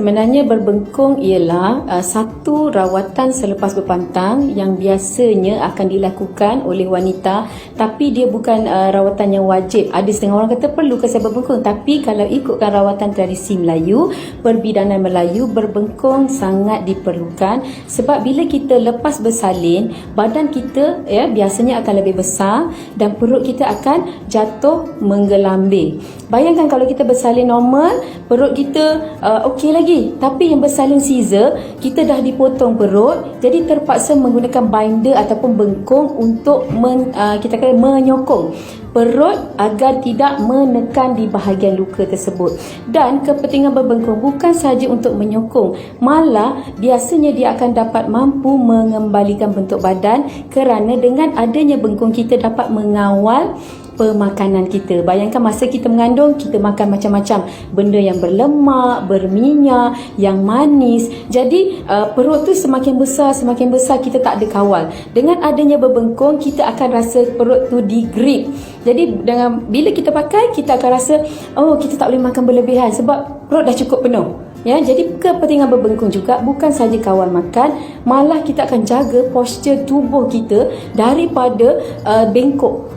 Sebenarnya berbengkung ialah satu rawatan selepas berpantang yang biasanya akan dilakukan oleh wanita, tapi dia bukan rawatan yang wajib. Ada setengah orang kata perlu ke saya berbengkung, tapi kalau ikutkan rawatan tradisi Melayu, perbidanan Melayu, berbengkung sangat diperlukan sebab bila kita lepas bersalin, badan kita biasanya akan lebih besar dan perut kita akan jatuh menggelambir. Bayangkan kalau kita bersalin normal, perut kita okey lagi, tapi yang bersalin scissor, kita dah dipotong perut, jadi terpaksa menggunakan binder ataupun bengkung untuk kita kata menyokong perut agar tidak menekan di bahagian luka tersebut. Dan kepentingan berbengkung bukan sahaja untuk menyokong, malah biasanya dia akan dapat mampu mengembalikan bentuk badan, kerana dengan adanya bengkung kita dapat mengawal pemakanan kita. Bayangkan masa kita mengandung, kita makan macam-macam benda yang berlemak, berminyak, yang manis. Jadi perut tu semakin besar kita tak ada kawal. Dengan adanya berbengkung, kita akan rasa perut tu di-grip. Jadi bila kita pakai, kita akan rasa kita tak boleh makan berlebihan sebab perut dah cukup penuh. Jadi kepentingan berbengkung juga bukan sahaja kawal makan, malah kita akan jaga postur tubuh kita daripada bengkok.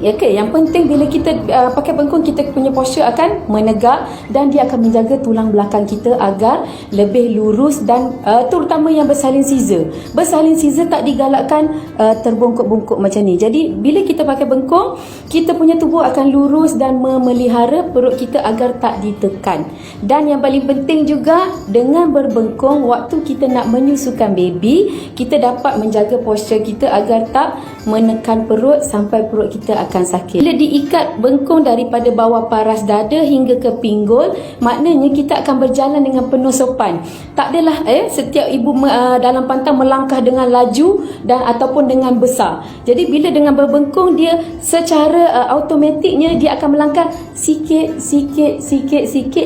Yang penting bila kita pakai bengkung, kita punya postur akan menegak dan dia akan menjaga tulang belakang kita agar lebih lurus dan terutama yang bersalin scissor. Bersalin scissor tak digalakkan terbongkok-bongkok macam ni. Jadi bila kita pakai bengkung, kita punya tubuh akan lurus dan memelihara perut kita agar tak ditekan. Dan yang paling penting juga, dengan berbengkung waktu kita nak menyusukan baby, kita dapat menjaga postur kita agar tak menekan perut sampai perut kita akan sakit. Bila diikat bengkung daripada bawah paras dada hingga ke pinggul, maknanya kita akan berjalan dengan penuh sopan. Tak adalah setiap ibu dalam pantang melangkah dengan laju dan ataupun dengan besar. Jadi bila dengan berbengkung, dia secara automatiknya dia akan melangkah sikit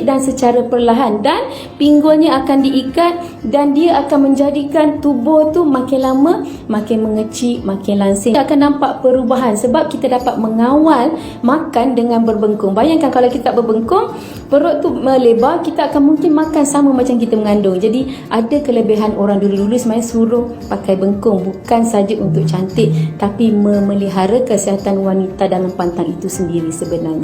dan secara perlahan, dan pinggulnya akan diikat dan dia akan menjadikan tubuh tu makin lama makin mengecil, makin langsing. Kita akan nampak perubahan sebab kita dapat mengawal makan dengan berbengkung. Bayangkan kalau kita berbengkung, perut tu melebar, kita akan mungkin makan sama macam kita mengandung. Jadi ada kelebihan orang dulu-dulu sebenarnya suruh pakai bengkung bukan saja untuk cantik, tapi memelihara kesihatan wanita dalam pantang itu sendiri sebenarnya.